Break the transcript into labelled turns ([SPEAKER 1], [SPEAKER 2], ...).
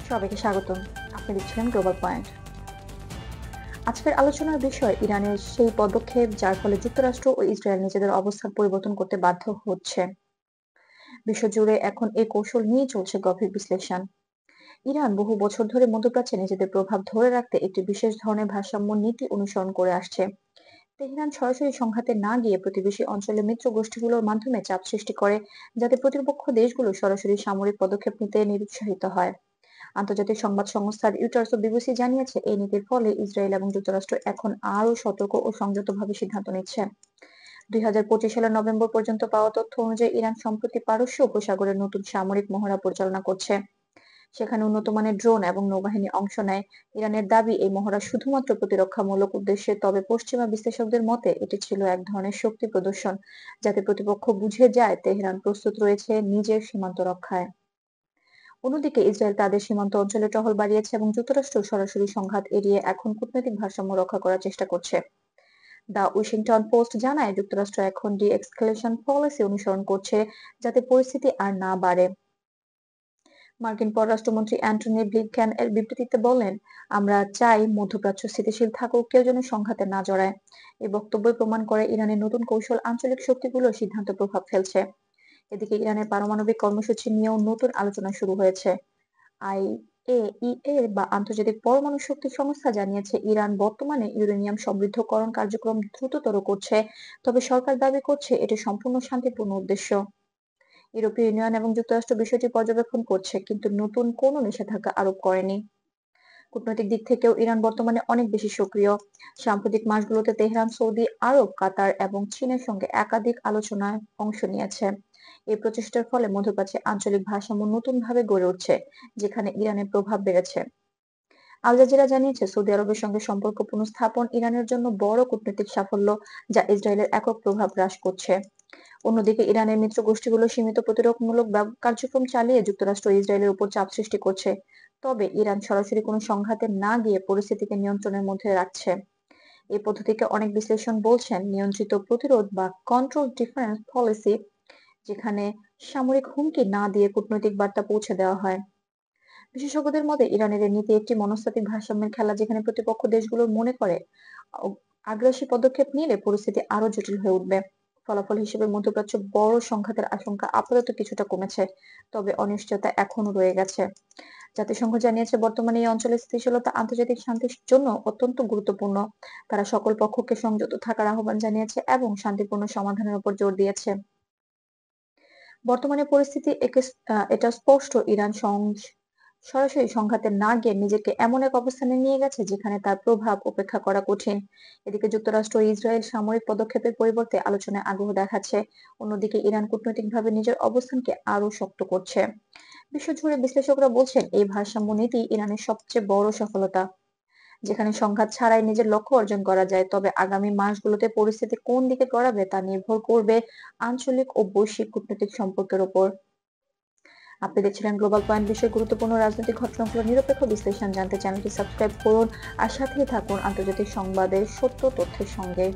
[SPEAKER 1] সবাইকে স্বাগতম। আপনি দেখছিলেন গ্লোবাল পয়েন্ট। আজকের আলোচনার বিষয় ইরানের সেই পদক্ষেপ যার ফলে যুক্তরাষ্ট্র ও ইসরায়েল নিজেদের অবস্থান পরিবর্তন করতে বাধ্য হচ্ছে। বিশ্বজুড়ে এখন এই কৌশল নিয়েই চলছে গভীর বিশ্লেষণ। ইরান বহু বছর ধরে মধ্যপ্রাচ্যে নিজেদের প্রভাব ধরে রাখতে একটি বিশেষ ধরনের ভারসাম্য নীতি অনুসরণ করে আসছে। তেহরান সরাসরি সংঘাতে না গিয়ে প্রতিবেশী অঞ্চলে মিত্র গোষ্ঠীগুলোর মাধ্যমে চাপ সৃষ্টি করে, যাতে প্রতিপক্ষ দেশগুলো সরাসরি সামরিক পদক্ষেপ নিতে নিরুৎসাহিত হয়। আন্তর্জাতিক সংবাদ সংস্থা রয়টার্স ও বিবিসি জানিয়েছে, এই নীতির ফলে ইসরায়েল এবং যুক্তরাষ্ট্র এখন আরও সতর্ক ও সংযতভাবে সিদ্ধান্ত নিচ্ছে। 2025 সালের নভেম্বর পর্যন্ত পাওয়া তথ্য অনুযায়ী ইরান সম্প্রতি পারস্য উপসাগরে নতুন সামরিক মহড়া পরিচালনা করছে। সেখানে উন্নত মানের ড্রোন এবং নৌবাহিনী অংশ নেয়। ইরানের দাবি, এই মহড়া শুধুমাত্র প্রতিরক্ষামূলক উদ্দেশ্যে, তবে পশ্চিমা বিশ্লেষকদের মতে এটি ছিল এক ধরনের শক্তি প্রদর্শন, যাতে প্রতিপক্ষ বুঝে যায় তেহরান প্রস্তুত রয়েছে নিজের সীমান্ত রক্ষায়। অন্যদিকে ইসরায়েল তাদের সীমান্ত অঞ্চলে টহল বাড়িয়েছে এবং যুক্তরাষ্ট্র সরাসরি সংঘাত এড়িয়ে এখন কূটনৈতিক ভারসাম্য রক্ষা করার চেষ্টা করছে। দ্য ওয়াশিংটন পোস্ট জানায়, যুক্তরাষ্ট্র এখন ডি-এসকেলেশন পলিসি অনুসরণ করছে, যাতে পরিস্থিতি আর না বাড়ে। মার্কিন পররাষ্ট্রমন্ত্রী অ্যান্টনি ব্লিংকেন এর বিবৃতিতে বলেন, আমরা চাই মধ্যপ্রাচ্য স্থিতিশীল থাকুক, কেউ যেন সংঘাতে না জড়ায়। এই বক্তব্যই প্রমাণ করে ইরানের নতুন কৌশল আঞ্চলিক শক্তিগুলোর সিদ্ধান্ত প্রভাব ফেলছে। এদিকে ইরানের পারমাণবিক কর্মসূচি নিয়েও নতুন আলোচনা শুরু হয়েছে। আইএইএ বা আন্তর্জাতিক পরমাণু শক্তি সংস্থা জানিয়েছে, ইরান বর্তমানে ইউরেনিয়াম সমৃদ্ধকরণ কার্যক্রম দ্রুততর করছে, তবে সরকার দাবি করছে এটি সম্পূর্ণ শান্তিপূর্ণ উদ্দেশ্য। ইউরোপীয় ইউনিয়ন এবং যুক্তরাষ্ট্র বিষয়টি পর্যবেক্ষণ করছে, কিন্তু নতুন কোনো নিষেধাজ্ঞা আরোপ করেনি। কূটনৈতিক দিক থেকেও ইরান বর্তমানে অনেক বেশি সক্রিয়। সাম্প্রতিক মাসগুলোতে তেহরান সৌদি আরব, কাতার এবং চীনের সঙ্গে একাধিক আলোচনায় অংশ নিয়েছে। এই প্রচেষ্টার ফলে মধ্যপ্রাচ্যে আঞ্চলিক ভারসাম্য নতুনভাবে গড়ে উঠছে, যেখানে ইরানের প্রভাব বেড়েছে। আল জাজিরা জানিয়েছে, সৌদি আরবের সঙ্গে সম্পর্ক পুনঃস্থাপন ইরানের জন্য বড় কূটনৈতিক সাফল্য, যা ইসরায়েলের একক প্রভাব হ্রাস করছে। অন্যদিকে ইরানের মিত্র গোষ্ঠীগুলো সীমিত প্রতিরোধমূলক কার্যক্রম চালিয়ে যুক্তরাষ্ট্র ও ইসরায়েলের উপর চাপ সৃষ্টি করছে, তবে ইরান সরাসরি কোনো সংঘাতে না গিয়ে পরিস্থিতিকে নিয়ন্ত্রণের মধ্যে রাখছে। এই পদ্ধতিকে অনেক বিশ্লেষণ বলছেন নিয়ন্ত্রিত প্রতিরোধ বা কন্ট্রোল ডিফারেন্স পলিসি, যেখানে সামরিক হুমকি না দিয়ে কূটনৈতিক বার্তা পৌঁছে দেওয়া হয়। বিশেষজ্ঞদের মতে ইরানের এই নীতি একটি মনস্তাত্ত্বিক ভারসাম্যের খেলা, যেখানে প্রতিপক্ষ দেশগুলো মনে করে আগ্রাসী পদক্ষেপ নিলে পরিস্থিতি আরো জটিল হয়ে উঠবে। ফলাফল হিসেবে মধ্যপ্রাচ্য বড় সংঘাতের আশঙ্কা আপাতত কিছুটা কমেছে, তবে অনিশ্চয়তা এখনো রয়ে গেছে। জাতিসংঘ জানিয়েছে, বর্তমানে এই অঞ্চলের স্থিতিশীলতা আন্তর্জাতিক শান্তির জন্য অত্যন্ত গুরুত্বপূর্ণ। তারা সকল পক্ষকে সংযত থাকার আহ্বান জানিয়েছে এবং শান্তিপূর্ণ সমাধানের উপর জোর দিয়েছে। বর্তমানে পরিস্থিতি এটা স্পষ্ট, ইরান সরাসরি সংঘাতে না গিয়ে নিজেকে এমন এক অবস্থানে নিয়ে গেছে যেখানে তার প্রভাব উপেক্ষা করা কঠিন। এদিকে যুক্তরাষ্ট্র ও ইসরায়েল সামরিক পদক্ষেপের পরিবর্তে আলোচনায় আগ্রহ দেখাচ্ছে। অন্যদিকে ইরান কূটনৈতিকভাবে নিজের অবস্থানকে আরো শক্ত করছে। বিশ্বজুড়ে বিশ্লেষকরা বলছেন, এই ভারসাম্য নীতি ইরানের সবচেয়ে বড় সফলতা, যেখানে সংঘাত ছাড়াই নিজের লক্ষ্য অর্জন করা যায়। তবে আগামী মাসগুলোতে পরিস্থিতি কোন দিকে গড়াবে তা নির্ভর করবে আঞ্চলিক ও বৈশ্বিক কূটনৈতিক সম্পর্কের উপর। আপনি দেখছিলেন গ্লোবাল পয়েন্ট, বিষয়ে গুরুত্বপূর্ণ রাজনৈতিক ঘটনাগুলোর নিরপেক্ষ বিশ্লেষণ জানতে চ্যানেলটি সাবস্ক্রাইব করুন আর সাথেই থাকুন আন্তর্জাতিক সংবাদের সত্য তথ্যের সঙ্গে।